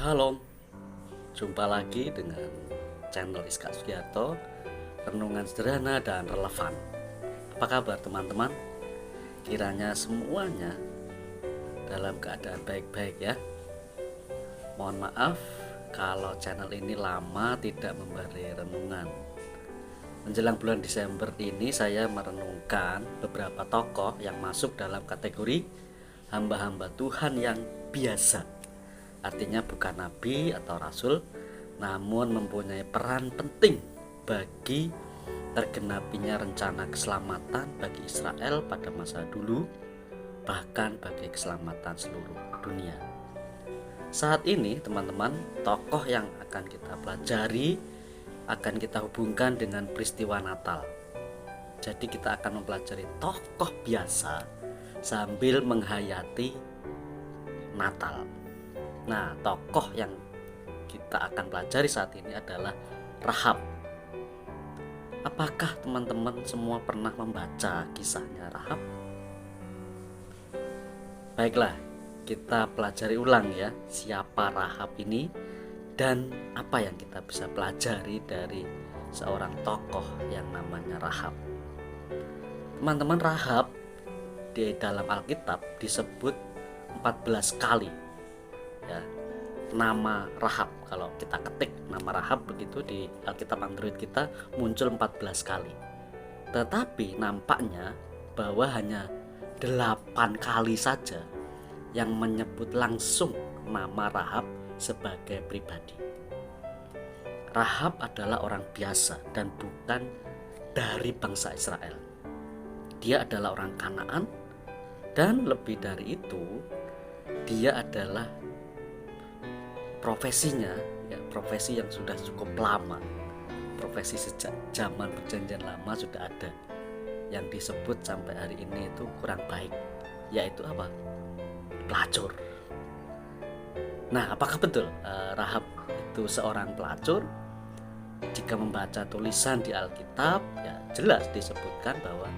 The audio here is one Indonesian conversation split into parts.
Shalom, jumpa lagi dengan channel Iska Sugiarto, renungan sederhana dan relevan. Apa kabar teman-teman? Kiranya semuanya dalam keadaan baik-baik ya. Mohon maaf kalau channel ini lama tidak memberi renungan. Menjelang bulan Desember ini saya merenungkan beberapa tokoh yang masuk dalam kategori hamba-hamba Tuhan yang biasa. Artinya bukan nabi atau rasul, namun mempunyai peran penting bagi tergenapinya rencana keselamatan bagi Israel pada masa dulu, bahkan bagi keselamatan seluruh dunia. Saat ini teman-teman, tokoh yang akan kita pelajari akan kita hubungkan dengan peristiwa Natal. Jadi kita akan mempelajari tokoh biasa sambil menghayati Natal. Nah, tokoh yang kita akan pelajari saat ini adalah Rahab. Apakah teman-teman semua pernah membaca kisahnya Rahab? Baiklah, kita pelajari ulang ya, siapa Rahab ini dan apa yang kita bisa pelajari dari seorang tokoh yang namanya Rahab. Teman-teman, Rahab di dalam Alkitab disebut 14 kali ya, nama Rahab. Kalau kita ketik nama Rahab begitu di Alkitab Android kita muncul 14 kali. Tetapi nampaknya bahwa hanya 8 kali saja yang menyebut langsung nama Rahab sebagai pribadi. Rahab adalah orang biasa dan bukan dari bangsa Israel. Dia adalah orang Kanaan, dan lebih dari itu dia adalah profesinya ya, profesi yang sudah cukup lama. Profesi sejak zaman perjanjian lama sudah ada, yang disebut sampai hari ini itu kurang baik, yaitu apa? Pelacur. Nah, apakah betul Rahab itu seorang pelacur? Jika membaca tulisan di Alkitab ya jelas disebutkan bahwa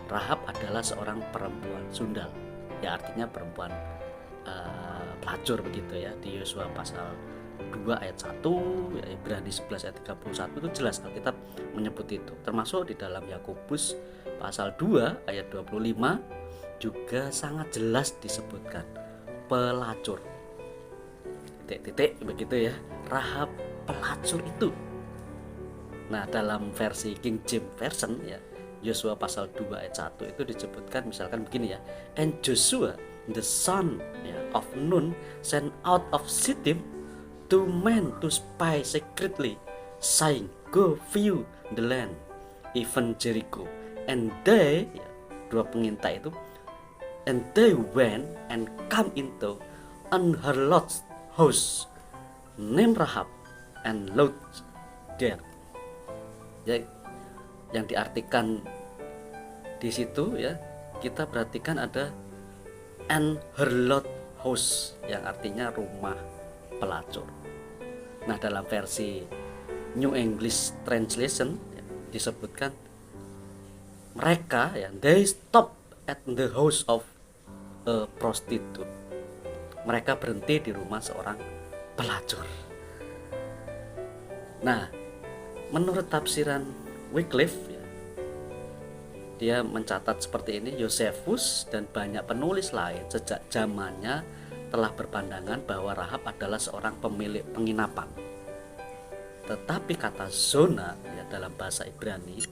Rahab adalah seorang perempuan sundal. Ya artinya perempuan pelacur begitu ya. Di Yosua pasal 2 ayat 1 ya, Ibrani 11 ayat 31 itu jelas Alkitab menyebut itu. Termasuk di dalam Yakobus pasal 2 ayat 25 juga sangat jelas disebutkan pelacur. Titik-titik begitu ya. Rahab pelacur itu. Nah, dalam versi King James Version ya, Yosua pasal 2 ayat 1 itu disebutkan misalkan begini ya. And Joshua the son of Nun sent out of Shittim 2 men to spy secretly, saying, Go view the land, even Jericho. And they, dua pengintai itu, and they went and come into an harlot's house named Rahab and lodged there. Ya, yang diartikan di situ ya, kita perhatikan ada an harlot house yang artinya rumah pelacur. Nah, dalam versi New English Translation ya, disebutkan mereka ya, they stop at the house of a prostitute. Mereka berhenti di rumah seorang pelacur. Nah, menurut tafsiran Wycliffe ya, dia mencatat seperti ini, Yosefus dan banyak penulis lain sejak zamannya telah berpandangan bahwa Rahab adalah seorang pemilik penginapan. Tetapi kata zona ya, dalam bahasa Ibrani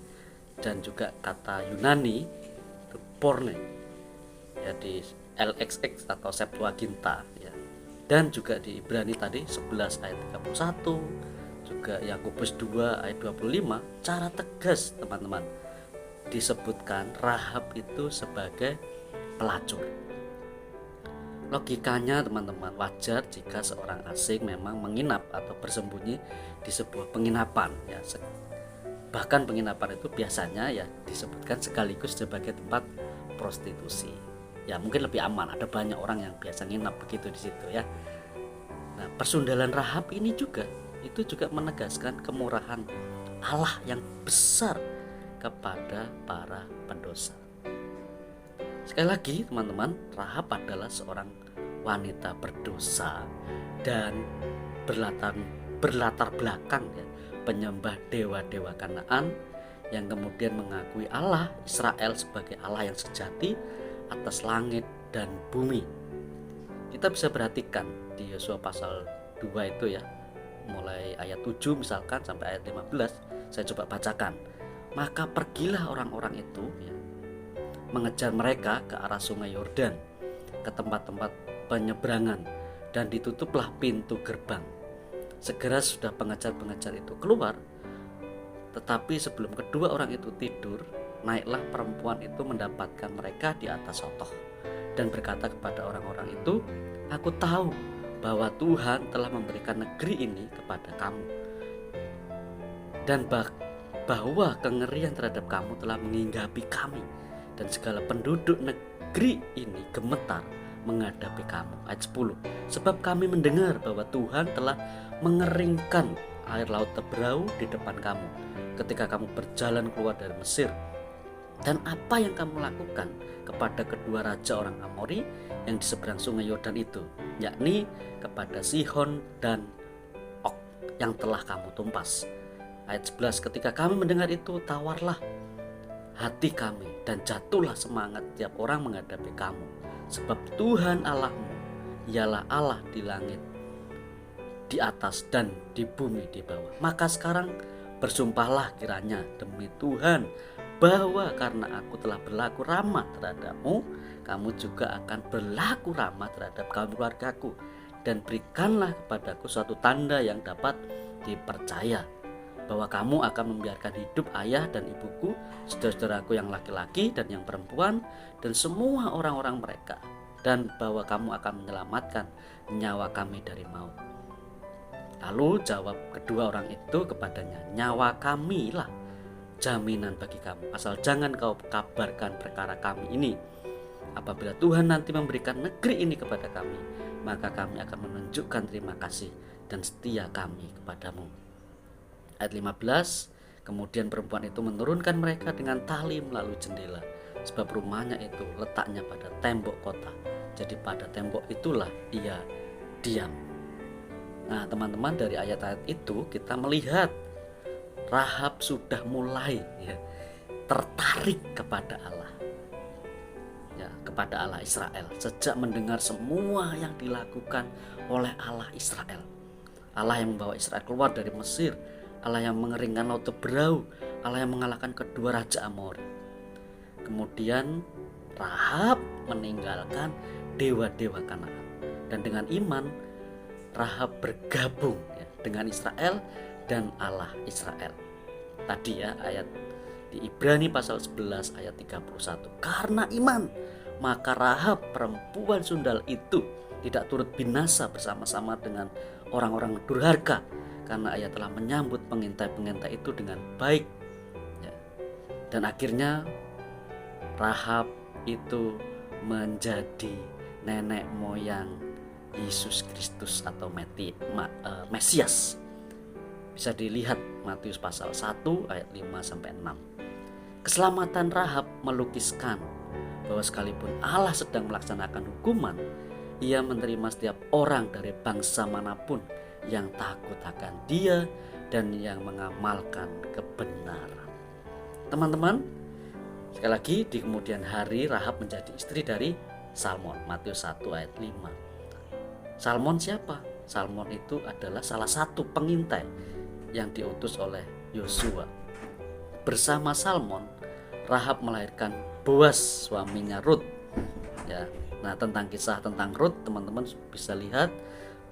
dan juga kata Yunani itu porne ya, di LXX atau Septuaginta ya, dan juga di Ibrani tadi 11 ayat 31, juga Yakobus 2 ayat 25, cara tegas teman-teman disebutkan Rahab itu sebagai pelacur. Logikanya teman-teman, wajar jika seorang asing memang menginap atau bersembunyi di sebuah penginapan ya. Bahkan penginapan itu biasanya ya disebutkan sekaligus sebagai tempat prostitusi. Ya mungkin lebih aman, ada banyak orang yang biasa nginap begitu di situ ya. Nah, persundalan Rahab ini juga menegaskan kemurahan Allah yang besar kepada para pendosa. Sekali lagi teman-teman, Rahab adalah seorang wanita berdosa dan berlatar belakang ya, penyembah dewa-dewa Kanaan yang kemudian mengakui Allah Israel sebagai Allah yang sejati atas langit dan bumi. Kita bisa perhatikan di Yosua pasal 2 itu ya, mulai ayat 7 misalkan sampai ayat 15, saya coba bacakan. Maka pergilah orang-orang itu ya, mengejar mereka ke arah sungai Yordan, ke tempat-tempat penyeberangan, dan ditutuplah pintu gerbang. Segera sudah pengejar-pengejar itu keluar, tetapi sebelum kedua orang itu tidur, naiklah perempuan itu mendapatkan mereka di atas sotoh dan berkata kepada orang-orang itu, aku tahu bahwa Tuhan telah memberikan negeri ini kepada kamu, dan bahwa kengerian terhadap kamu telah menghinggapi kami, dan segala penduduk negeri ini gemetar menghadapi kamu. Ayat 10, sebab kami mendengar bahwa Tuhan telah mengeringkan air laut Tebrau di depan kamu ketika kamu berjalan keluar dari Mesir, dan apa yang kamu lakukan kepada kedua raja orang Amori yang di seberang sungai Yordan itu, yakni kepada Sihon dan Og yang telah kamu tumpas. Ayat 11, ketika kami mendengar itu, tawarlah hati kami dan jatuhlah semangat tiap orang menghadapi kamu, sebab Tuhan Allahmu ialah Allah di langit di atas dan di bumi di bawah. Maka sekarang bersumpahlah kiranya demi Tuhan bahwa karena aku telah berlaku ramah terhadapmu, kamu juga akan berlaku ramah terhadap keluargaku, dan berikanlah kepadaku suatu tanda yang dapat dipercaya, bahwa kamu akan membiarkan hidup ayah dan ibuku, saudara-saudaraku yang laki-laki dan yang perempuan, dan semua orang-orang mereka, dan bahwa kamu akan menyelamatkan nyawa kami dari maut. Lalu jawab kedua orang itu kepadanya, nyawa kami lah jaminan bagi kamu, asal jangan kau kabarkan perkara kami ini. Apabila Tuhan nanti memberikan negeri ini kepada kami, maka kami akan menunjukkan terima kasih dan setia kami kepadamu. Ayat 15, kemudian perempuan itu menurunkan mereka dengan tali melalui jendela, sebab rumahnya itu letaknya pada tembok kota, jadi pada tembok itulah ia diam. Nah teman-teman, dari ayat-ayat itu kita melihat Rahab sudah mulai ya, tertarik kepada Allah, ya, kepada Allah Israel sejak mendengar semua yang dilakukan oleh Allah Israel. Allah yang membawa Israel keluar dari Mesir, Allah yang mengeringkan laut Tebrau, Allah yang mengalahkan kedua raja Amori. Kemudian Rahab meninggalkan dewa-dewa Kanaan, dan dengan iman Rahab bergabung ya, dengan Israel dan Allah Israel. Tadi ya ayat di Ibrani pasal 11 ayat 31. Karena iman, maka Rahab perempuan sundal itu tidak turut binasa bersama-sama dengan orang-orang durhaka, karena ia telah menyambut pengintai-pengintai itu dengan baik ya. Dan akhirnya Rahab itu menjadi nenek moyang Yesus Kristus atau Mesias. Bisa dilihat Matius pasal 1 ayat 5-6. Keselamatan Rahab melukiskan bahwa sekalipun Allah sedang melaksanakan hukuman, ia menerima setiap orang dari bangsa manapun yang takut akan dia dan yang mengamalkan kebenaran. Teman-teman, sekali lagi di kemudian hari Rahab menjadi istri dari Salmon, Matius 1 ayat 5. Salmon siapa? Salmon itu adalah salah satu pengintai yang diutus oleh Yosua. Bersama Salmon, Rahab melahirkan Boas, suaminya Rut. Ya, nah tentang kisah tentang Rut, teman-teman bisa lihat,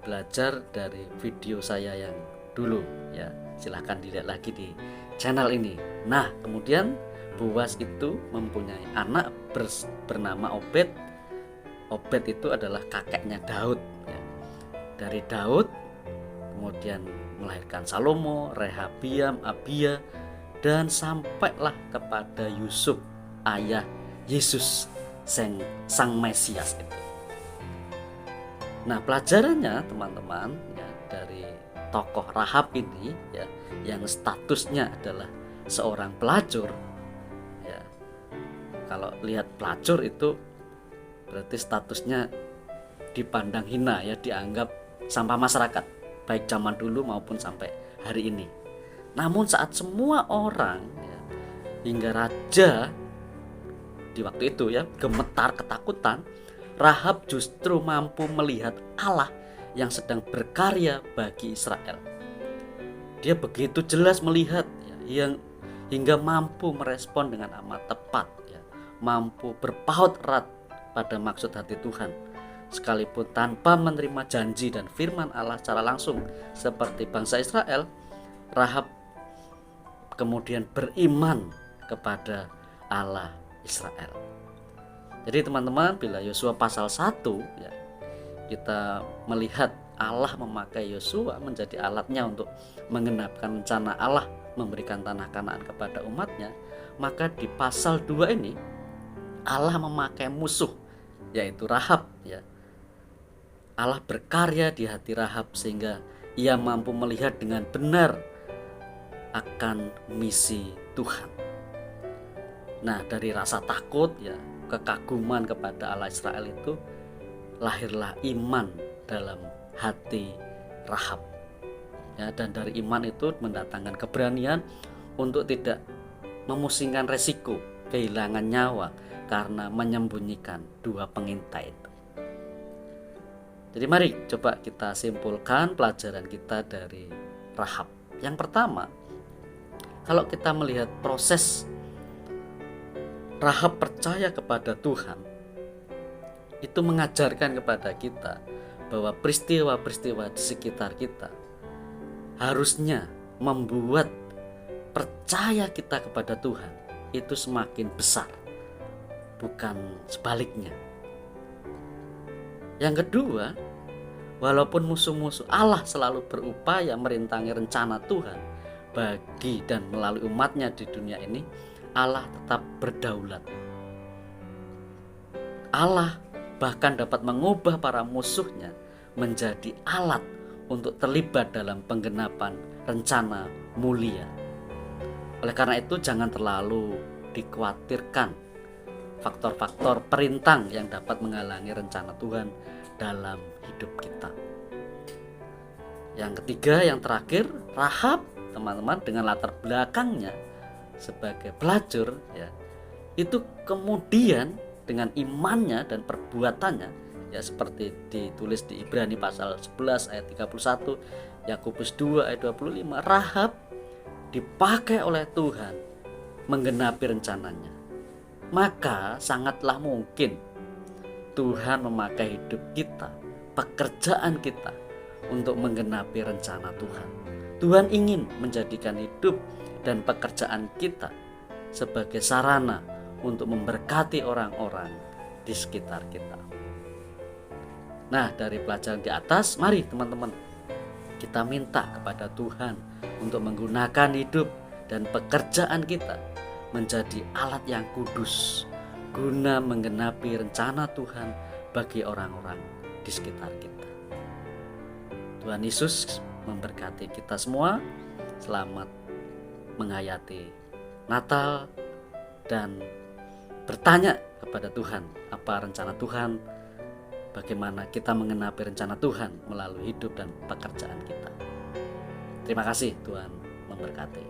belajar dari video saya yang dulu. Ya, silahkan dilihat lagi di channel ini. Nah, kemudian Boas itu mempunyai anak bernama Obed. Obed itu adalah kakeknya Daud. Ya. Dari Daud kemudian melahirkan Salomo, Rehabiam, Abia, dan sampailah kepada Yusuf, ayah Yesus sang Mesias itu. Nah pelajarannya teman-teman ya, dari tokoh Rahab ini ya, yang statusnya adalah seorang pelacur ya. Kalau lihat pelacur itu berarti statusnya dipandang hina ya, dianggap sampah masyarakat baik zaman dulu maupun sampai hari ini. Namun saat semua orang ya, hingga raja di waktu itu ya gemetar ketakutan, Rahab justru mampu melihat Allah yang sedang berkarya bagi Israel. Dia begitu jelas melihat ya, yang hingga mampu merespon dengan amat tepat ya, mampu berpaut erat pada maksud hati Tuhan, sekalipun tanpa menerima janji dan firman Allah secara langsung seperti bangsa Israel. Rahab kemudian beriman kepada Allah Israel. Jadi teman-teman, bila Yosua pasal 1 ya, kita melihat Allah memakai Yosua menjadi alatnya untuk menggenapkan rencana Allah memberikan tanah Kanaan kepada umatnya, maka di pasal 2 ini Allah memakai musuh yaitu Rahab ya. Allah berkarya di hati Rahab sehingga ia mampu melihat dengan benar akan misi Tuhan. Nah, dari rasa takut ya, kekaguman kepada Allah Israel itu lahirlah iman dalam hati Rahab. Ya, dan dari iman itu mendatangkan keberanian untuk tidak memusingkan resiko kehilangan nyawa karena menyembunyikan dua pengintai itu. Jadi mari coba kita simpulkan pelajaran kita dari Rahab. Yang pertama, kalau kita melihat proses Rahab percaya kepada Tuhan, itu mengajarkan kepada kita bahwa peristiwa-peristiwa di sekitar kita harusnya membuat percaya kita kepada Tuhan itu semakin besar, bukan sebaliknya. Yang kedua, walaupun musuh-musuh Allah selalu berupaya merintangi rencana Tuhan bagi dan melalui umatnya di dunia ini, Allah tetap berdaulat. Allah bahkan dapat mengubah para musuhnya menjadi alat untuk terlibat dalam penggenapan rencana mulia. Oleh karena itu jangan terlalu dikhawatirkan faktor-faktor perintang yang dapat menghalangi rencana Tuhan dalam hidup kita. Yang ketiga, yang terakhir, Rahab teman-teman dengan latar belakangnya sebagai pelacur ya, itu kemudian dengan imannya dan perbuatannya ya, seperti ditulis di Ibrani pasal 11 ayat 31, Yakobus 2 ayat 25, Rahab dipakai oleh Tuhan menggenapi rencananya. Maka sangatlah mungkin Tuhan memakai hidup kita, pekerjaan kita untuk menggenapi rencana Tuhan. Tuhan ingin menjadikan hidup dan pekerjaan kita sebagai sarana untuk memberkati orang-orang di sekitar kita. Nah, dari pelajaran di atas, mari teman-teman kita minta kepada Tuhan untuk menggunakan hidup dan pekerjaan kita menjadi alat yang kudus guna menggenapi rencana Tuhan bagi orang-orang di sekitar kita. Tuhan Yesus memberkati kita semua. Selamat menghayati Natal dan bertanya kepada Tuhan apa rencana Tuhan, bagaimana kita mengenapi rencana Tuhan melalui hidup dan pekerjaan kita. Terima kasih, Tuhan memberkati.